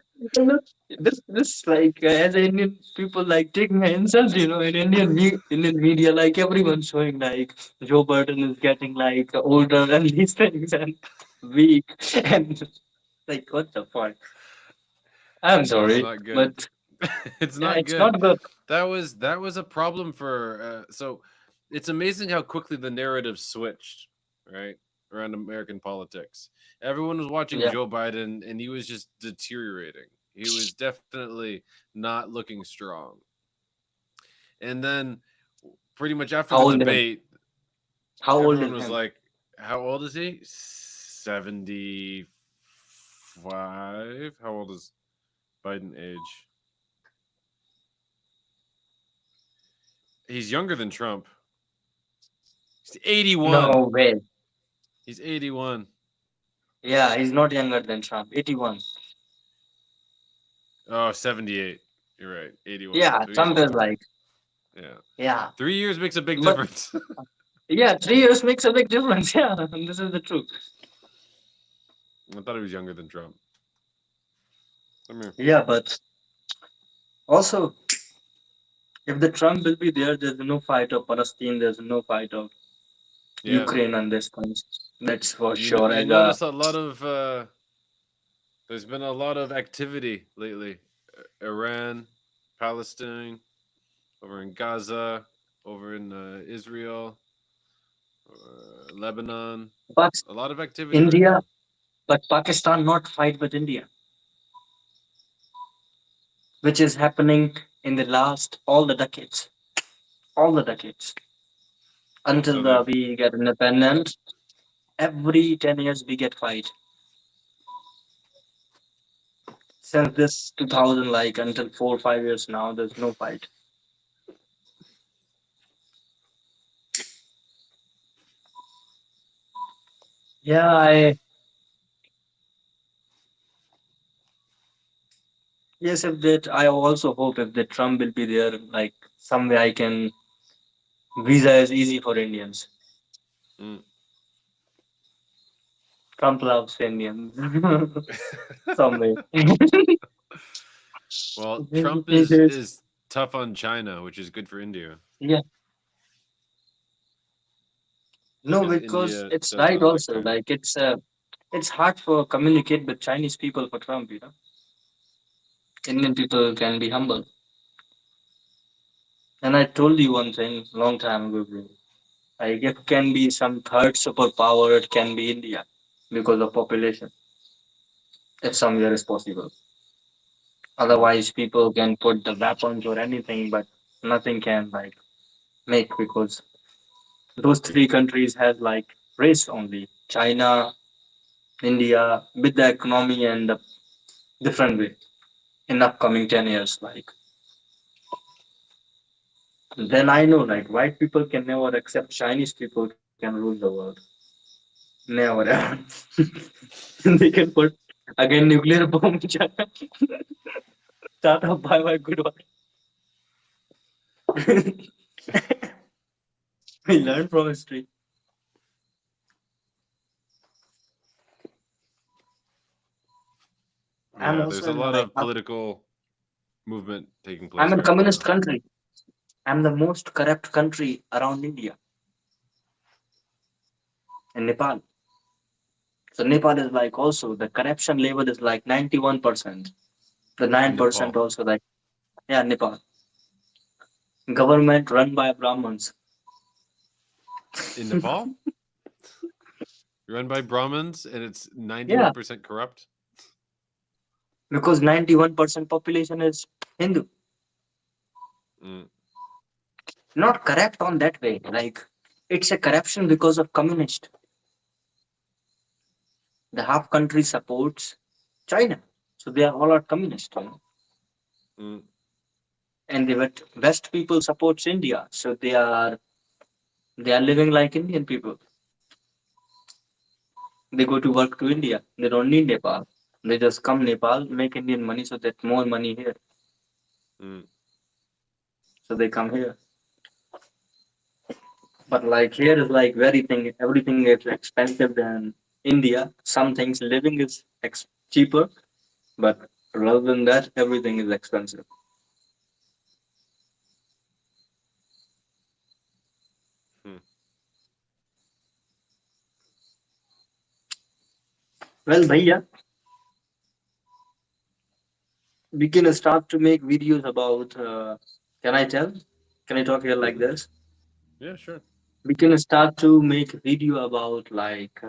this like as Indian people like taking an insult, in Indian media, like everyone showing like Joe Biden is getting like older and these things and weak and like what the fuck? I'm It's sorry, not good. but It's yeah, not it's good. not good. That was a problem for so it's amazing how quickly the narrative switched, right? Around American politics. Everyone was watching Yeah, Joe Biden and he was just deteriorating. He was definitely not looking strong. And then pretty much after how the old him? debate, How old everyone is was him? like, how old is he? 75? How old is Biden age? He's younger than Trump. He's 81. No way. He's 81. Yeah, he's not younger than Trump. 81. Oh, 78. You're right. 81. Yeah, 2 years Trump is older. like, Yeah. yeah. 3 years makes a big But difference. yeah, 3 years makes a big difference. Yeah, and this is the truth. I thought he was younger than Trump. Come here. Yeah, but also, if the Trump will be there, there's no fight of Palestine, there's no fight of Yeah. Ukraine and this things. That's for You sure. you As notice a lot of there's been a lot of activity lately. Iran, Palestine, over in Gaza, over in Israel, Lebanon. but A lot of activity right India, now. but Pakistan not fight with India, which is happening in the last all the decades Oh, until so they've we get independent. Every 10 years we get fight. Since this 2000, like until 4 or 5 years now, there's no fight. Yeah, I yes, if that I also hope if the Trump will be there, like some way I can visa is easy for Indians. mm. Trump loves Indians. Some way. Well, Trump It is is. is tough on China, which is good for India Yeah. No, because because India it's does right not like also. China. Like it's hard for communicate with Chinese people for Trump. Indian people can be humble. And I told you one thing long time ago, bro. Like it can be some third superpower, it can be India because of population. If somewhere is possible. Mm. Otherwise, people can put the weapons or anything, but nothing can like make because those three countries has like race only. China, India, with the economy and the different way in upcoming 10 years. Like then I know like white people can never accept Chinese people can rule the world. Never ever. They can put again nuclear bomb in China. Tata, bye bye, goodbye. We learn from history. I'm Yeah, also there's a in lot like of political movement taking I'm place in right communist now. country. I'm the most corrupt country around India in Nepal. So Nepal is like also the corruption level is like 91%. The In 9% Nepal. also like yeah, Nepal. Government run by Brahmins. In Nepal? Run by Brahmins and it's Yeah, 91% corrupt? because 91% population is Hindu. Mm, Not corrupt on that way. Like it's a corruption because of communist. The half country supports China. So they are all are communist. mm, And the West people supports India. So they are living like Indian people. They go to work to India. They don't need Nepal. They just come Nepal, make Indian money so that more money here. mm. So they come here. But like here is like very thing everything is expensive than India. Some things living is cheaper, but rather than that, everything is expensive. Hmm. Well, bhaiya, we can start to make videos about. Can I tell? Can I talk here like Hmm. this? Yeah, sure. We can start to make video about like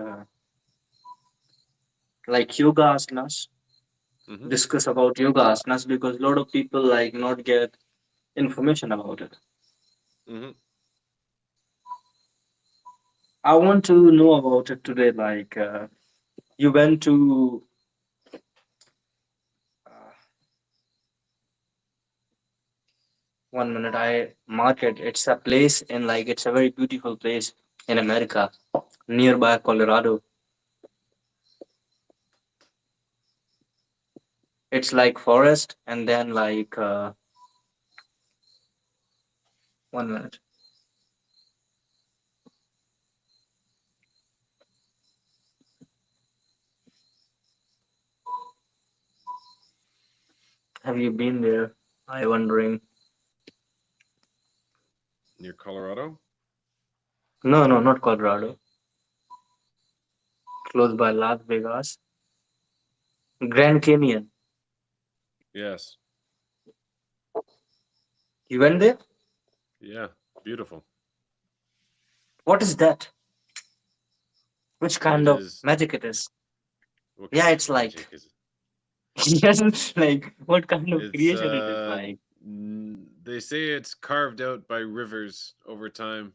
yoga asanas. Hmm. Discuss about yoga asanas because a lot of people like not get information about it. Hmm. I want to know about it today. You went to uh, 1 minute. I mark it. It's a place in like it's a very beautiful place in America, nearby Colorado. It's like forest, and then 1 minute. Have you been there? I wondering. Near Colorado? No, no, not Colorado. Close by Las Vegas, Grand Canyon. Yes. You went there? Yeah. Beautiful. What is that? Which It kind of is. magic it is? What Yeah, kind it's of magic like is it? yes, like what kind of It's creation it is like? they say it's carved out by rivers over time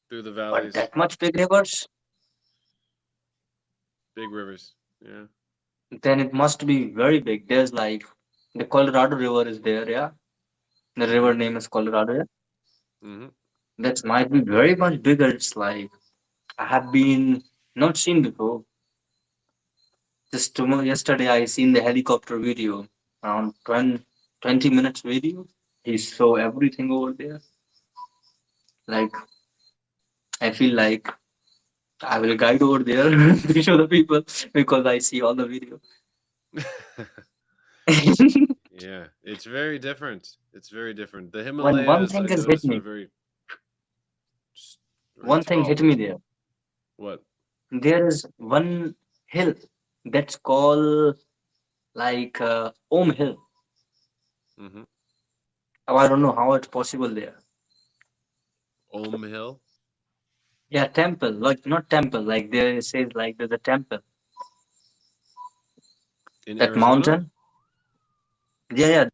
through the But valleys. that much big rivers, Big rivers. Yeah. then it must be very big. There's like the Colorado River is there, yeah. The river Mhm. name is Colorado. Yeah? Mhm. That might be very much bigger. It's like I have been not seen before. Just tomorrow, yesterday, I seen the helicopter video around 20 minutes video. He saw everything over there. Like I feel like I will guide over there to show the people because I see all the video. Yeah, it's very different. It's very different. The When one Himalayas, thing I've has hit noticed, are me, s- very one thing hit tall. me there. What? There is one hill that's called Om Hill. Hmm. Oh, I don't know how it's possible there. Ohm Hill Yeah, temple, like not temple, like there it says like there's a temple. in That Arizona. mountain. Yeah, yeah.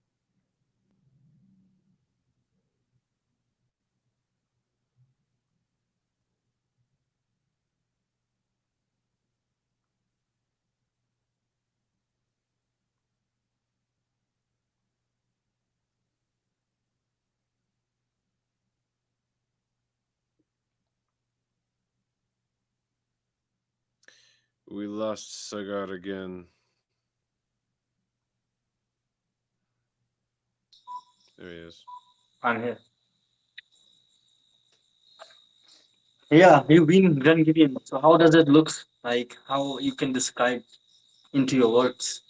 We lost Sagar again. There he is. I'm here. Yeah, you've been Grand Gideon. So how does it look like? How you can describe? into your words.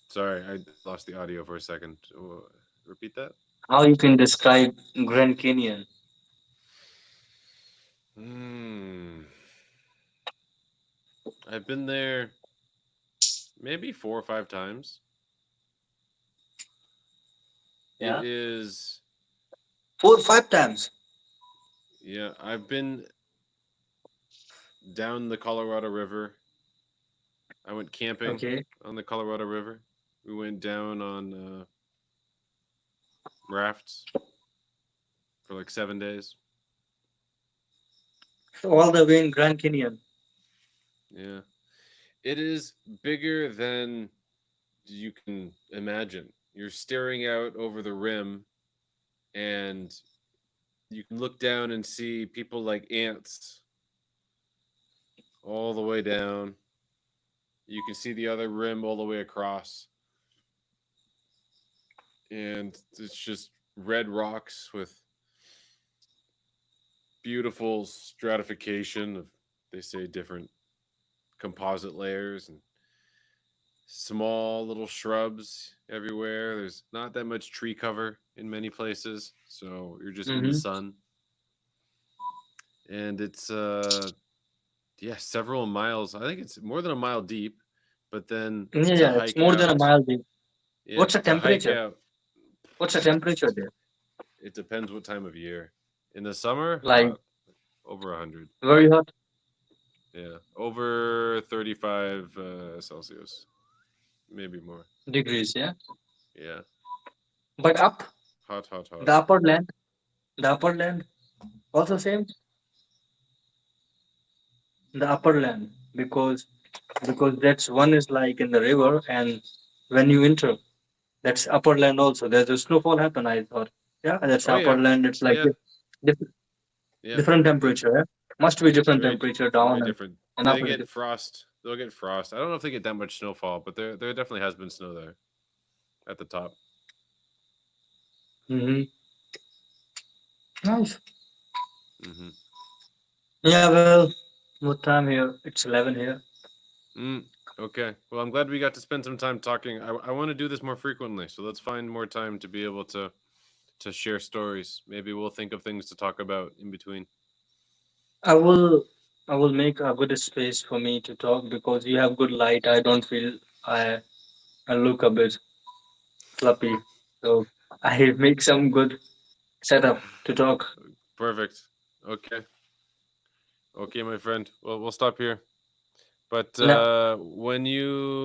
Sorry, I lost the audio for a second. Repeat that. How you can describe Grand Canyon? Hmm. I've been there maybe 4 or 5 times. Yeah, It is, 4 or 5 times. yeah, I've been down the Colorado River. I went camping Okay. on the Colorado River. We went down on rafts for like 7 days. So all the way in Grand Canyon. Yeah. It is bigger than you can imagine. You're staring out over the rim and you can look down and see people like ants all the way down. You can see the other rim all the way across. And it's just red rocks with beautiful stratification of, they say, different composite layers and small little shrubs everywhere. There's not that much tree cover in many places, so you're just in the Mm-hmm. sun. And it's yeah, several miles. I think it's more than a mile deep, but then Yeah, to yeah, it's hike more than a out, mile deep. yeah, What's the to hike temperature? out, What's the temperature there? it depends what time of year. In the summer, Like hot, over 100. very hot Yeah, over 35 Celsius, maybe more. degrees, yeah. Yeah, But up hot, hot, hot. the upper land, the upper land also same. The upper land because that's one is like in the river, and when you enter, that's upper land also. There's a snowfall happen. I thought, yeah, that's Oh upper yeah, land. It's like yeah, diff- yeah. different The temperature. Yeah? Must be It's different very, temperature very down different. and up. They get frost. They'll get frost. I don't know if they get that much snowfall, but there definitely has been snow there at the top. Mm-hmm. Nice. Hmm. Yeah. Well, what time here? It's 11 here. Mm, okay. Well, I'm glad we got to spend some time talking. I want to do this more frequently, so let's find more time to be able to share stories. Maybe we'll think of things to talk about in between. I will. I will make a good space for me to talk because you have good light. I don't feel I look a bit fluffy. So I make some good setup to talk. Perfect. Okay. Okay, my friend. Well, we'll stop here. But Yeah. when you